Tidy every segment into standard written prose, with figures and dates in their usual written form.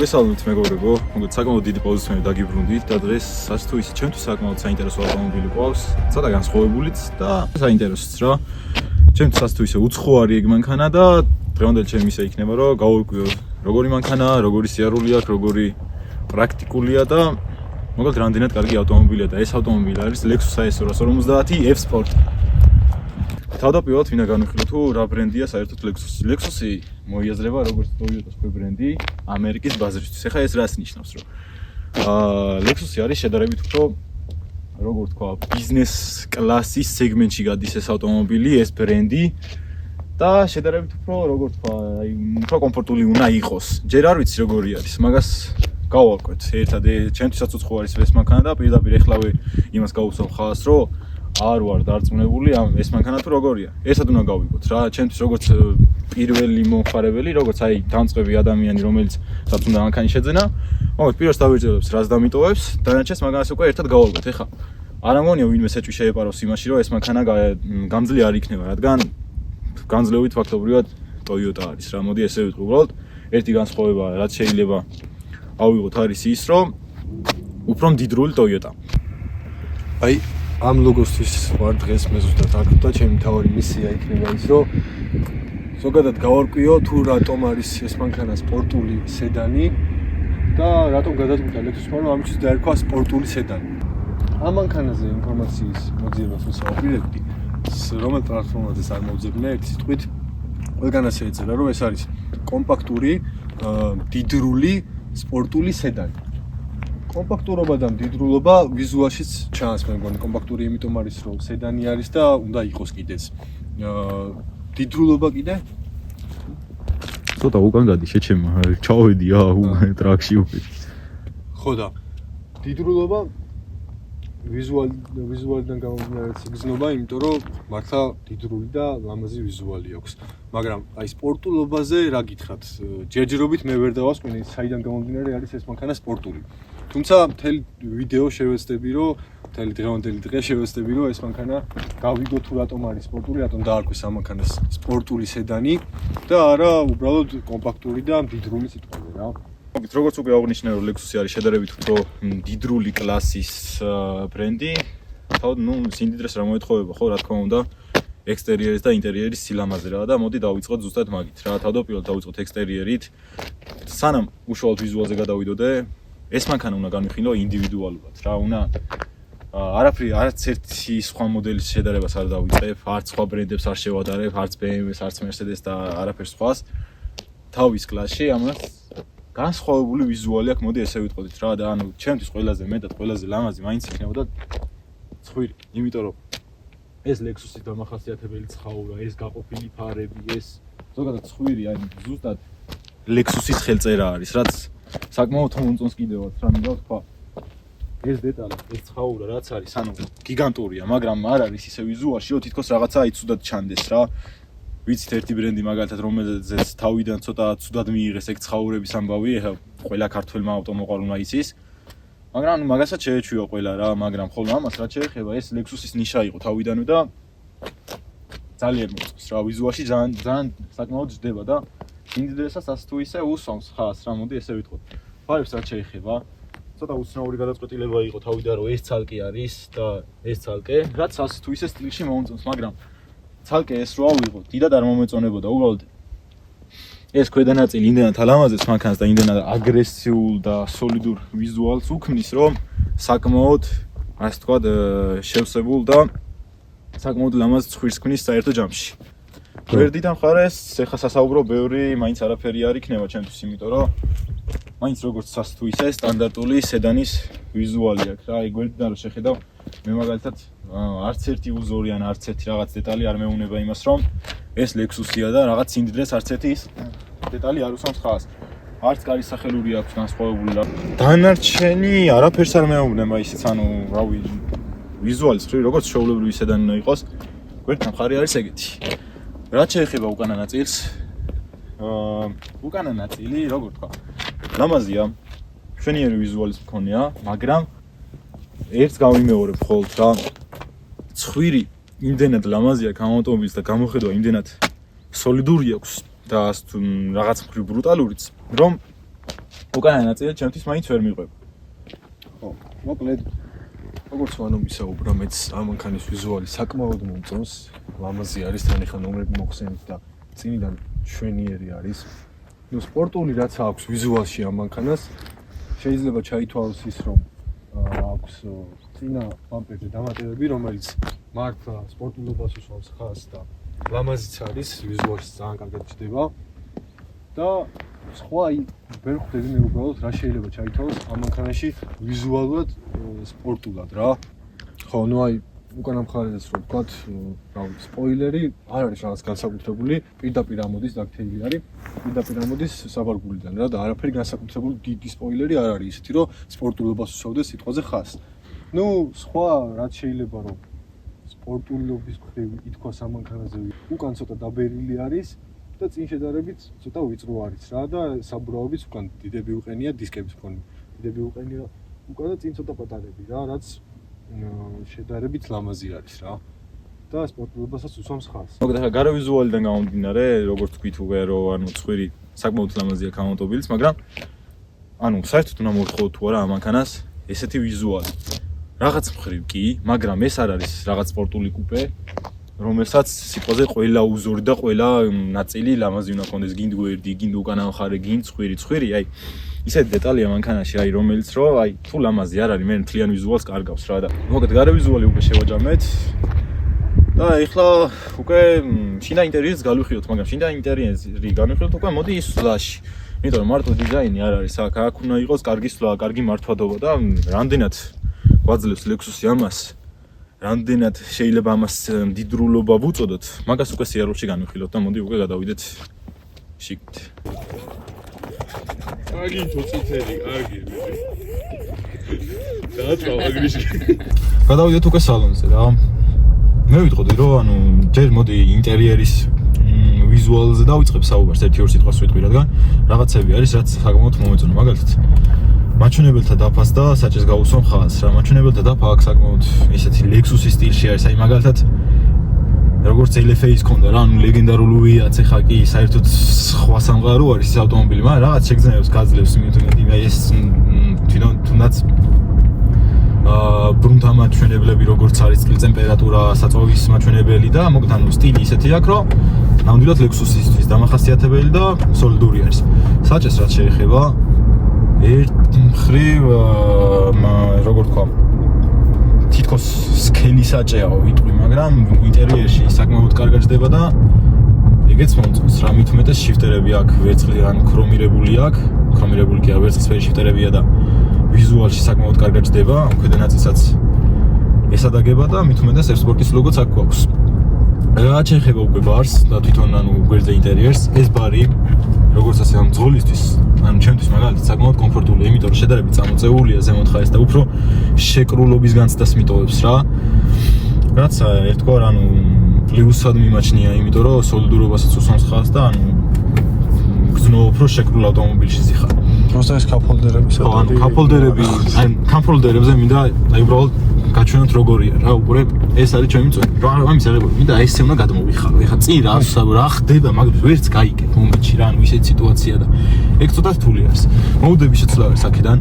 მოგესალმებით მეგობრებო, მოგეთ საკმაოდ დიდი პაუზის მე დაგიბრუნდით და დღეს რაც თუ ისე ჩემთვის საკმაოდ საინტერესო ავტომობილი ყავს, ცოტა განსხვავებულიც და საინტერესოც რა. ჩემთვის რაც თუ ისე უცხოარი ეგ მანქანა და დღევანდელი ჩემი ისე იქნება, რომ გავურკვიო როგორი მანქანაა, როგორი სიარული აქვს, როგორი პრაქტიკულია და მოკლედ რამდენად კარგი ავტომობილია და ეს ავტომობილი არის Lexus IS 250 F-Sport. თავდაპირველად ვინა განვიხილოთ თუ რა ბრენდია საერთოდ Lexus. Lexus-ი მოიაზრება როგორც Toyota-ს ქვე ბრენდი ამერიკის ბაზრისთვის. ეხლა ეს რას ნიშნავს, რომ Lexus-ი არის შედარებით უფრო როგორ თქვა, ბიზნეს კლასის სეგმენტში გადის ეს ავტომობილი, ეს ბრენდი და შედარებით უფრო როგორ თქვა, აი უფრო კომფორტული უნდა იყოს. ჯერ არ ვიცი როგორი არის, მაგას გავაკეთეთ. ერთადერთი ჩემთვისაც უცხო არის ეს მანქანა და პირდაპირ ეხლავე იმას გავუსვამ ხალხს, რომ არ ვარ დარწმუნებული ამ ეს მანქანა თუ როგორია. ერთად უნდა გავიგოთ რა, ჩემთვის როგორც პირველი მომხარებელი, როგორც აი დამწყები ადამიანი, რომელიც რაც უნდა მანქანის შეძენა, მოკლედ პირველს დავიწყებს რას დამიტოვებს, დანარჩენს მაგას უკვე ერთად გავაგოთ. ეხლა არ ამგონია ვინმე ეჭვი შეეპაროს იმაში, რომ ეს მანქანა გამძლე არ იქნება, რადგან განძლევით ფაქტობრივად Toyota არის რა. მოდი ესე ვიტყვი, უბრალოდ ერთი განსხვავება რაც შეიძლება ავიღოთ არის ის, რომ უფრო მდიდრული Toyota. აი ამ ლოგოსთვის ვარ დღეს მე ზუსტად აქ და ჩემი მთავარი მისია იქნება ის, რომ ზოგადად გავარკვიო თუ რატომ არის ეს მანქანა სპორტული სედანი და რატომ გადაწყვიტა Lexus-მა რომ ამისთვის დაერქვა სპორტული სედანი. ამ მანქანაზე ინფორმაციის მოძიებას ვისაუბრებდი, რომელ პლატფორმაზე არ მოვძებნე, ერთი სიტყვით ყველგან ასე ეწერა, რომ ეს არის კომპაქტური, მდიდრული სპორტული სედანი. კომპაქტურობა და მდიდრულობა ვიზუალშიც ჩანს, მე მგონი კომპაქტური იმიტომ არის, რომ სედანი არის და უნდა იყოს კიდეც. მდიდრულობა კიდე? ცოტა უკან გადი შეჩემა, ჩავედი ტრაქში უკვე. ხო და მდიდრულობა ვიზუალიდან გამომდინარე იგრძნობა, იმიტომ რომ მართლა მდიდრული და ლამაზი ვიზუალი აქვს. მაგრამ აი სპორტულობაზე რა გითხრათ? ჯერჯერობით მე ვერ დავასკვინე საიდან გამომდინარე არის ეს მანქანა სპორტული. თუმცა მთელი ვიდეო შევეცდები, რომ მთელი დღევანდელი დღე შევეცდები, რომ ეს მანქანა გავიგო თუ რატომ არის სპორტული, რატომ დაარქვეს ამ მანქანას სპორტული სედანი და არა უბრალოდ კომპაქტური და მდიდრული სიტყვაზე რა. როგორც უკვე აღნიშნე, რომ Lexus-ი არის შედარებით უფრო მდიდრული კლასის ბრენდი. თავად სიმდიდრეს რა მოეთხოვება, ხო, რა თქმა უნდა, ექსტერიერის და ინტერიერის სილამაზე რა და მოდი დავიწყოთ ზუსტად მაგით რა. თავდაპირველად დავიწყოთ ექსტერიერით. სანამ უშუალოდ ვიზუალზე გადავიდოდე, ეს მანქანა უნდა განვიხილო ინდივიდუალურად რა, უნდა არც ერთი სხვა მოდელის შედარებას არ დავიწყებ, არც სხვა ბრენდებს არ შევადარებ, არც BMW-ს, არც Mercedes და არაფერს სხვას. თავის კლასში ამას განსხვავებული ვიზუალი აქვს, მოდი ესე ვიტყოდით რა და ანუ ჩემთვის ყველაზე მეტად ყველაზე ლამაზი მაინც იქნებოდა ცხვირი, იმიტომ რომ ეს Lexus-ის დამახასიათებელი ცხაურა, ეს გაყოფილი ფარები, ეს ზოგადად ცხვირი, აი ზუსტად Lexus-ის ხელწერა არის, რაც საკმაოდ მომწონს კიდევაც, რა მინდა ვთქვა. ეს დეტალი, ეს ცხაურა რაც არის, ანუ გიგანტურია, მაგრამ არ არის ისე ვიზუალში, რომ თითქოს რაღაცა აი ცუდად ჩანდეს რა. ვიცით ერთი ბრენდი მაგალითად რომელზეც თავიდან ცოტა ცუდად მიიღეს ეგ ცხაურების ამბავი, ეხლა ყველა ქართველმა ავტომოყვარულმა იცის. მაგრამ ანუ მაგასაც შეეჩვიო ყველა რა, მაგრამ ხოლმე ამას რაც შეეხება, ეს Lexus-ის ნიშა იყო თავიდანვე და ძალიან მომწონს რა, ვიზუალში ძალიან საკმაოდ ჯდება და ინდივიდუალსაც ასე თუ ისე უსვამს ხას რა, მოდი ესე ვიტყოთ. ფარებს რაც შეეხება, ცოტა უცნაური გადაწყვეტილება იყო თავიდან რომ ეს ცალკე არის და ეს ცალკე, რაც ასე თუ ისე სტილში მომწონს, მაგრამ ცალკე ეს რო ავიღო, დიდად არ მომეწონებოდა, უბრალოდ ეს ქვედა ნაწილი იმდენად ალამაზებს მანქანას და იმდენად აგრესიულ და სოლიდურ ვიზუალს უქმნის, რომ საკმაოდ ასე თქვა შევსებულ და საკმაოდ ლამაზ ცხვირს ქმნის საერთო ჯამში. გვერდიდან მხარეს ეხა სასაუბრო ბევრი მაინც არაფერი არ იქნება ჩემთვის, იმიტომ რომ მაინც როგორც ასე თუ ისე სტანდარტული სედანის ვიზუალი აქვს რა. აი გვერდიდან რო შეხედავ, მე მაგალითად არც ერთი უზორი ან არც ერთი რაღაც დეტალი არ მეუნება იმას, რომ ეს Lexus-ია და რაღაც სიმდიდრეს არც ერთი ის დეტალი არ უსვამს ხას. არც კარის სახელური აქვს განსხვავებული რა. დანარჩენი არაფერს არ მეუბნება ისიც, ანუ რავი, ვიზუალის ხრი როგორც შეულებრივი სედანი უნდა იყოს. გვერდიდან მხარე არის ეგეთი. რაც შეეხება უკანა ნაწილს, უკანა ნაწილი, როგორ თქვა, ლამაზია, მშვენიერი ვიზუალის მქონეა, მაგრამ ერთს გავიმეორებ ხოლმე რა, ცხვირი იმდენად ლამაზია ავტომობილის და გამოხედვა იმდენად სოლიდური აქვს და რაღაც მხრივ ბრუტალურიც, რომ უკანაი ნაწილი ჩემთვის მაინც ვერ მიყვება. ხო, მოკლედ როგორც ვანო მისაუბრა, მეც ამ მანქანის ვიზუალი საკმაოდ მომწონს. ლამაზი არის, თან ეხა ნომრები მოხსენით და წინიდან შვენიერი არის. ნუ სპორტული რაც აქვს ვიზუალში ამ მანქანას, შეიძლება ჩაითვალოს ის, რომ აქვს წინა ბამპერზე დამატებები, რომელიც მართლა სპორტულობას უსვამს ხაზს და ლამაზიც არის, ვიზუალში ძალიან კარგად ჩდება. და სხვა ვერ ხვდები მე უბრალოდ რა შეიძლება ჩაითვალოს ამ მანქანაში ვიზუალურად სპორტულად რა. ხო, ნუ აი უკანა მხარედაც რო ვთქვათ, რავი, სპოილერი არ არის რაღაც განსაკუთრებული, პირდაპირ ამოდის დაქცეული არის, პირდაპირ ამოდის საბარგულიდან რა და არაფერი განსაკუთრებული დიდი სპოილერი არ არის ისეთი, რომ სპორტულობას უსვამდეს სიტყვაზე ხაზს. ნუ სხვა რაც შეიძლება რომ სპორტულობის მხრივ ითქვას ამ მანქანაზე, უკან ცოტა დაბერილი არის და წინ შედარებით ცოტა ვიწრო არის რა და საბურავებიც უკან დიდები უყენია დისკების მქონე. დიდები უყენია უკან და წინ ცოტა პატარები რა, რაც შედარებით ლამაზი არის რა. და სპორტულობასაც უსვამს ხაზს. მოკლედ ახლა გარე ვიზუალიდან გამომდინარე, როგორც თქვით უკვე რომ ანუ ცხვირი საკმაოდ ლამაზია ავტომობილის, მაგრამ ანუ საერთოდ უნდა მოვთხოვოთ თუ არა ამ მანქანას ესეთი ვიზუალი. რაღაც მხრივ კი, მაგრამ ეს არ არის რაღაც სპორტული კუპე, რომელსაც სიტყვაზე ყველა უზორი და ყველა ნაწილი ლამაზი უნდა ქონდეს, გინდ გვერდი, გინდ უკანა მხარე, გინდ ცხვირი, აი ისეთი დეტალია მანქანაში, აი რომელიც რომ აი თუ ლამაზი არ არის, მე მთლიან ვიზუალს კარგავს რა და მოკლედ გარე ვიზუალი უკვე შევაჯამეთ. და ეხლა უკვე შინდა ინტერიერს გავიხიოთ, მაგრამ შინდა ინტერიერი გავიხიოთ უკვე მოდი ის სლაში. იმიტომ რომ მარტო დიზაინი არ არის, აქ უნდა იყოს კარგი სვლა, კარგი მართვადობა და რამდენად გვაძლევს ლექსუსი ამას. რამდენად შეიძლება ამას მდიდრულობა ვუწოდოთ, მაგას უკვე სიარულში განვიხილოთ და მოდი უკვე გადავიდეთ შიგნით. კარგი თოწითელი, კარგი. დააწვა აგრიში. გადავიდეთ უკვე სალონზე რა. მე ვიტყოდი რომ ანუ ჯერ მოდი ინტერიერის ვიზუალზე დავიწყებ საუბარს, ერთი-ორი სიტყვას ვიტყვი, რადგან რაღაცები არის, რაც საკმაოდ მომეწონა, მაგალითად მაჩვენებელთა დაფას და საჭეს გაუსვამ ხაზს რა. მაჩვენებელთა დაფა აქ საკმაოდ ისეთი ლექსუსის სტილში არის, აი მაგალითად როგორც LFA-ის ქონდა რა, ანუ ლეგენდარული ვიაც ეხა კი საერთოდ სხვა სამყარო არის ეს ავტომობილი, მაგრამ რაღაც შეგრძნებებს გაძლევს იმიტომ აი ეს თუნდაც ბრუნთა მაჩვენებლები როგორც არის წყლის ტემპერატურა, საწვავის მაჩვენებელი და მოკლედ ანუ სტილი ისეთი აქვს, რომ ნამდვილად ლექსუსისთვის დამახასიათებელი და სოლიდური არის. საჭეს რაც შეეხება ერთ მხრივ როგორ თქვა თითქოს სკელი საჭეაო ვიტყვი, მაგრამ ინტერიერში საკმაოდ კარგად ჯდება და ეგეც მომწონს რა, მით უმეტეს შიფტერები აქ ვერცხლი ან ქრომირებული აქვს, ქრომირებული კი არა, ვერცხლისფერი შიფტერებია და ვიზუალში საკმაოდ კარგად ჯდება, ქვედა ნაწილსაც ესადაგება და მით უმეტეს F-Sport-ის ლოგოც აქ გვაქვს. რაც შეეხება უკვე ბარს და თვითონ ანუ გვერდზე ინტერიერს, ეს ბარი როგორც ასე ამ ძღოლისთვის, ანუ ჩემთვის მაგალითად საკმაოდ კომფორტულია, იმიტომ რომ შედარებით წამოწეულია ზემოთ ხარეს და უფრო შეკრულობის განცდას მიტოვებს რა. რაც ერთგვარ ანუ პლუსად მიმაჩნია, იმიტომ რომ სოლიდურობასაც უსვამს ხაზს და ანუ გზნო უფრო შეკრულ ავტომობილში ზიხარ. просто ეს კაპჰოლდერები ანუ კაპჰოლდერები, აი კაპჰოლდერებზე მინდა აი უბრალოდ გაჩვენოთ როგორია რა, უკვე ეს არის ჩემი წვენი. რა ამის აღებები, მინდა ესე უნდა გადმოვიხარო. ეხა წინ რა ხდება, მაგრამ ვერც გაიგებ მომენტში რა, ანუ ისეთი სიტუაცია და ეგ ცოტა რთული არის. მოუდები შეცვლა არის აქედან,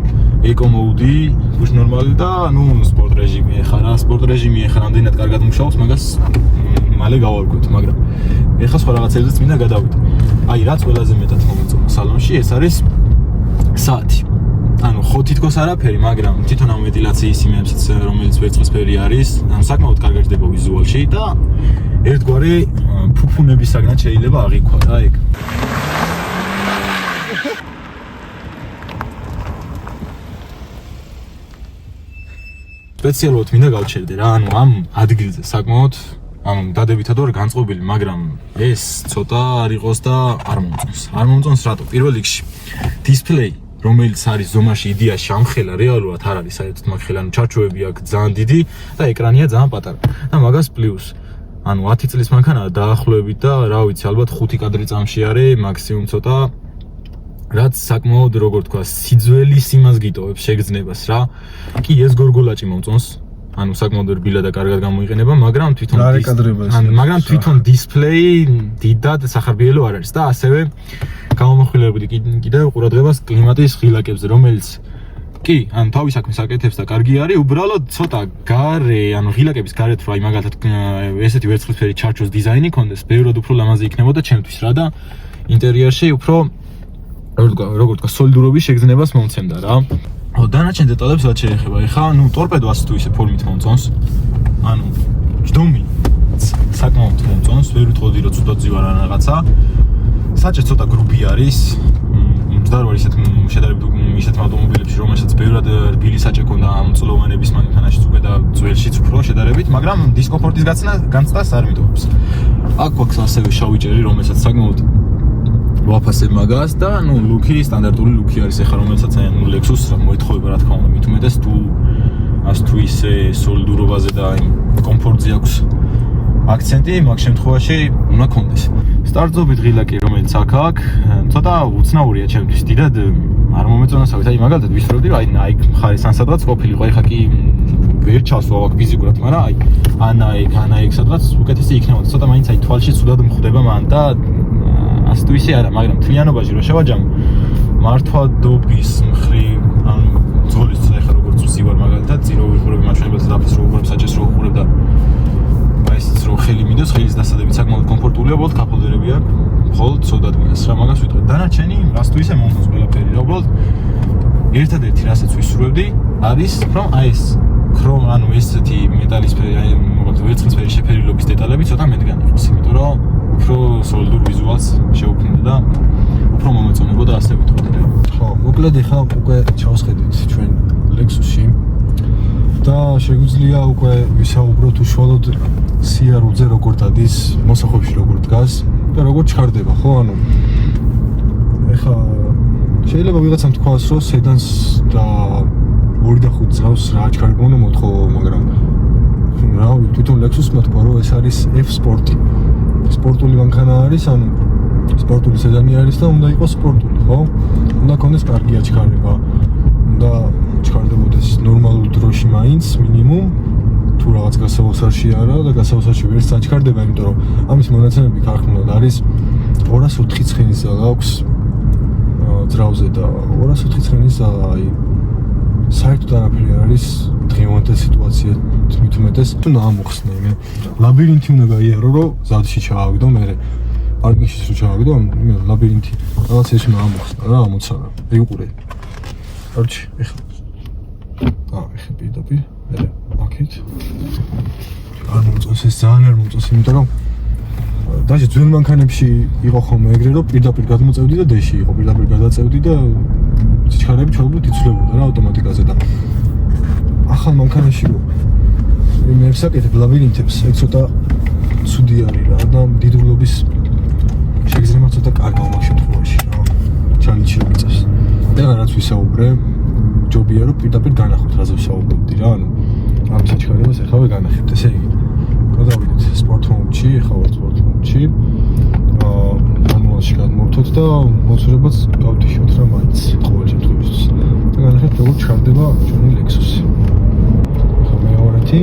ეკო მოუდი, უж ნორმალი და ნუ სპორტ რეჟიმი ეხა რა, სპორტ რეჟიმი ეხა რამდენად კარგად მუშაობს, მაგას მალე გავარკვევთ, მაგრამ ეხა სხვა რაღაცებზეც მინდა გადავიდე. აი რაც ყველაზე მეტად მომეწონა სალონში, ეს არის საათი. ანუ ხო თითქოს არაფერი, მაგრამ თვითონ ამ ვენტილაციის იმებსაც რომელიც ვერცხლისფერი არის, ანუ საკმაოდ კარგად ჯდება ვიზუალში და ერთგვარი ფუფუნებისაგან შეიძლება აღიქვა რა ეგ. სპეციალურად მინდა გავჩერდე რა, ანუ ამ ადგილზე საკმაოდ ანუ დადებითად ვარ განწყობილი, მაგრამ ეს ცოტა არ იყოს და არ მომწონს. არ მომწონს რატო? პირველ რიგში დისპლეი რომელიც არის ზომაში იდეაში ამხელა რეალურად არ არის საერთოდ მაგხელა, ანუ ჩარჩოები აქვს ძალიან დიდი და ეკრანია ძალიან პატარა. და მაგას პლუს ანუ 10 წლის მანქანაა დაახლოებით და რა ვიცი, ალბათ 5 კადრი წამში არის მაქსიმუმ ცოტა რაც საკმაოდ როგორ თქვა სიძველის იმას გიტოვებს შეგრძნებას რა. კი ეს გორგოლაჭი მომწონს. ანუ საკმაოდ რბილა და კარგად გამოიყენება, მაგრამ თვითონ მაგრამ თვითონ დისპლეი დიდად სახარბიელო არ არის და ასევე გამომხვილებოდი კიდევ ყურადღებას კლიმატის ღილაკებზე, რომელიც კი, ან თავის საქმეს აკეთებს და კარგი არის, უბრალოდ ცოტა გარე, ანუ ღილაკების გარეთ რა, მაგალითად ესეთი ვერცხლისფერი ჩარჩოს დიზაინი ქონდეს, ბევრად უფრო ლამაზი იქნებოდა ჩემთვის რა და ინტერიერში უფრო როგორ თქვა, სოლიდურობის შეგრძნებას მომცემდა რა. დანარჩენ დეტალებს რაც შეეხება, ეხლა, ტორპედო ასე თუ ისე ფორმით მომწონს. ანუ ჯდომი საკმაოდ მომწონს, ვერ ვიტყოდი რომ ცუდად ძივარ ან რაღაცა. საჭე ცოტა გრუპი არის. მძდარ ისეთ შედარებით ისეთ ავტომობილებში, რომელსაც ბევრად რბილი საჭე ქონდა მწლოვანების მანქანაშიც უკვე და ძველშიც უფრო შედარებით, მაგრამ დისკომფორტის განცდას არ მიტოვებს. აქ გვაქვს ასევე შავი ჭერი, რომელსაც საკმაოდ ვაფასებ მაგას და ლუკი სტანდარტული ლუკი არის ეხლა, რომელსაც Lexus მოეთხოვება რა თქმა უნდა, მით უმეტეს თუ ას თუ ისე სოლიდურობაზე და კომფორტზე აქვს აქცენტი, მაგ შემთხვევაში უნდა კონდეს. სტარტზობით ღილაკი, რომელიც აქ, ცოტა უცნაურია ჩემთვის, დიდად არ მომეწონასავით, მაგალითად ვისურვებდი, რომ Nike მხარეს ან სადღაც ყოფილიყო, ეხლა კი ვერ ჩასვლა აქ ფიზიკურად, მაგრამ Nike სადღაც უკეთესი იქნებოდა, ცოტა მაინც თვალში ცუდად მხვდება მან და ასე თუ ისე არა, მაგრამ თლიანობაში რო შევაჯამო, მართვადობის მხრივ, ან ძოლის ეხლა როგორც ვსივარ მაგალითად, ძირო ვიყურებ მაჩვენებელს დაფის რო უყურებ, საჭეს რო უყურებ და ესეც რო ხელი მინდოს, ხელის დასადებით საკმაოდ კომფორტულია, უბრალოდ კაპლდერები აქვს, მხოლოდ სოდადგინას რა მაგას ვიტყვი. დანარჩენი რას თუ ისე მომწონს ყველაფერი, რა უბრალოდ ერთადერთი რასაც ვისურვებდი არის, რომ ეს ქრომ, ანუ ესეთი მეტალისფერი, მოკლედ ვერცხლისფერი შეფერილობის დეტალები ცოტა მეტგან იყოს, იმიტომ რომ უფრო სოლიდურ ვიზუალს შეუქმნიდა და უფრო მომეწონებოდა ასე ვიტყოდი. ხო, მოკლედ ეხლა უკვე ჩავსხედით ჩვენ Lexus-ში და შეგვიძლია უკვე ვისაუბროთ უშუალოდ CR-ზე როგორ დადის, მოსახვებში როგორ დგას და როგორ ჩქარდება, ხო? ანუ ეხლა შეიძლება ვიღაცამ თქვას, რომ სედანს და 2 და 5 წრავს რა ჩქარება უნდა მოთხოვო, მაგრამ რა ვიცი, თვითონ Lexus-მა თქვა, რომ ეს არის F-Sport. სპორტული მანქანა არის, ანუ სპორტული სედანი არის და უნდა იყოს სპორტული, ხო? უნდა ქონდეს კარგი აჩქარება. უნდა ჩქარდებოდეს ნორმალურ დროში მაინც მინიმუმ თუ რაღაც გასაოცარში არა და გასაოცარში ვერ საჩქარდება, იმიტომ რომ ამის მონაცემები ქარხნულად არის 204 ცხენის ზალა აქვს ძრავზე და 204 ცხენის ზალა, საერთოდ არაფერი არის დღევანდელ სიტუაციად მით უმეტეს უნდა ამოხსნა მე ლაბირინთი უნდა გაიარო რომ ზადში ჩავაგდო მე პარკინგში რო ჩავაგდო მე ლაბირინთი რაღაც ეს უნდა ამოხსნა რა ამოცანა ვიყურე არჩი ეხლა ეხლა პირდაპირ მე აკეთ არ მომწონს ეს ძალიან არ მომწონს იმიტომ რომ დაჟე ძველ მანქანებში იყო ხოლმე ეგრე რომ პირდაპირ გადმოწევდი და დეში იყო პირდაპირ გადაწევდი და სიჩქარეები ჩაუბრალოდ იცვლებოდა რა ავტომატიკაზე და ახალ მანქანაში მე ვსაკეთებ ლაბირინთებს ეგ ცოტა ცუდი არის რა და დიდრულობის შეგრძნება ცოტა კარგია მაგ შემთხვევაში რა ჩალენჯი მიწევს და რაც ვისაუბრე ჯობია რომ პირდაპირ განახოთ რაზე ვისაუბრებდი რა ანუ ამ საჩქარებას ეხავე განახებთ ესე იგი გადავიდეთ სპორტ მოდში ეხავ სპორტ მოდში მანუალში გადმოვთოთ და მოცურებაც გავდიშოთ რა მაინც ყოველ შემთხვევაში და განახებთ როგორ ჩქარდება ჩვენი Lexus-ი ახლა მეორეთი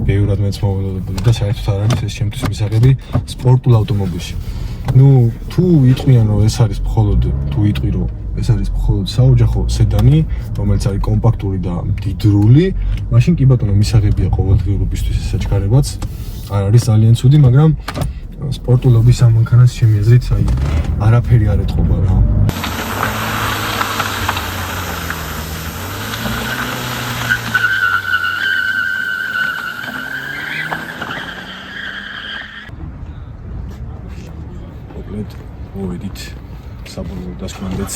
ბევრად მეც მოვიდოდებოდი და საერთოდ არ არის ეს ჩემთვის მისაღები სპორტულ ავტომობილში. თუ იტყვიან რომ ეს არის მხოლოდ საოჯახო სედანი, რომელიც არის კომპაქტური და მდიდრული, მაშინ კი ბატონო მისაღებია ყოველდღიურობისთვის ეს საჩქარებაც. არ არის ძალიან ცუდი, მაგრამ სპორტულობის ამ მანქანას ჩემი აზრით არაფერი არ ეთყობა რა. მოვედით საბოლოო დასკვამდეც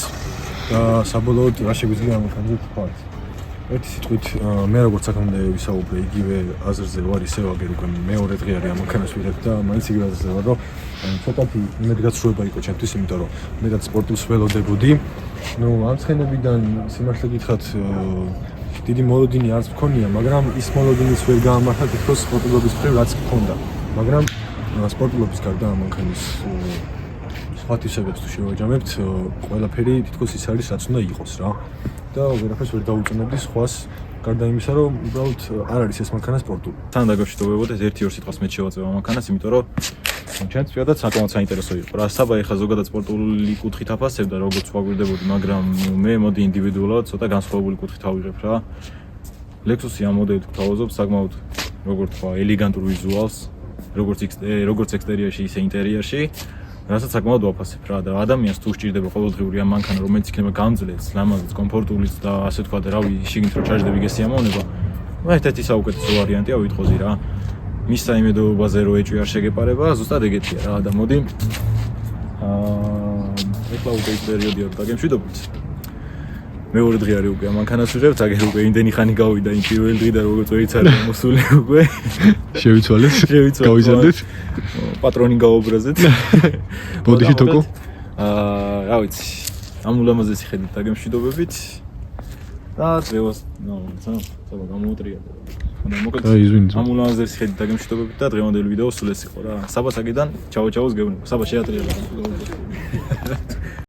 და საბოლოოდ რა შეგვიძლია ამ მანქანაზე თქვა. ერთი სიტყვით მე როგორც აქამდე ვისაუბრე იგივე აზრზე ვარ ისევ აგერ უკვე მეორე დღე არის ამ მანქანას ვიღებ და მაინც იგივე აზრზე ვარ რომ ცოტათი იმედგაცრუება იყო ჩემთვის, იმიტომ რომ მეტად სპორტულს ველოდებოდი ნუ ამ ცხენებიდან სიმართლე გითხრათ დიდი მოლოდინი არც მქონია, მაგრამ ის მოლოდინიც ვერ გაამართა თითქოს სპორტულობის მხრივ რაც მქონდა. მაგრამ სპორტულობის გარდა ამანქანის სხვა თვისებებს თუ შევაჯამებთ, ყველაფერი თითქოს ის არის რაც უნდა იყოს რა. და ვერაფერს ვერ დაუწუნებდი სხვას, გარდა იმისა, რომ უბრალოდ არ არის ეს მანქანა სპორტული. თან დაგავშიტოვებოდეს 1-2 სიტყვას მე შევაწევ ამანქანას, იმიტომ რომ ჩემს პირადად საკმაოდ საინტერესო იყო. რა საბა ეხა ზოგადად სპორტული კუთხით აფასებდა, როგორც ვაგვირდებოდი, მაგრამ მე მოდი ინდივიდუალურად ცოტა განსხვავებული კუთხით ავიღებ რა. Lexus-ი ამ მოდელით გვთავაზობს საკმაოდ, როგორც თქვა, ელეგანტურ ვიზუალს, როგორც ექსტერიერში, ისე ინტერიერში. რასაც საკმაოდ ვაფასებ რა და ადამიანს თუ სჭირდება ყოველდღიური ამ მანქანა, რომელიც იქნება გამძლეც, ლამაზიც, კომფორტულიც და ასე თქვა და რავი, შიგნით რო ჩარჯდები გესი ამოვნება. ერთ-ერთი საუკეთესო ვარიანტია ვითხოვზი რა. მის საიმედოობაზე რო ეჭვი არ შეგეპარება, ზუსტად ეგეთია რა და მოდი ეხლა უკვე ის პერიოდია რომ დაგემშვიდობთ. მეორე დღე არის უკვე ამანქანას ვიღებთ, აგერ უკვე იმდენი ხანი გავიდა იმ პირველი დღიდან როგორც ვერიც არის მოსული უკვე. შევიცვალეთ? გავიზარდეთ? პატრონი გავუბრაზეთ. ბოდიში თოკო? რა ვიცი, ამ ულამაზესი ხედით დაგემშვიდობებით. და დღევას, ცოტა გამოუტრია. და მოკლედ ამ ულამაზესი ხედით დაგემშვიდობებით და დღევანდელი ვიდეო სულ ეს იყო რა. საბა საკიდან, ჩაო ჩაოს გეუბნება. საბა შეატრიალა.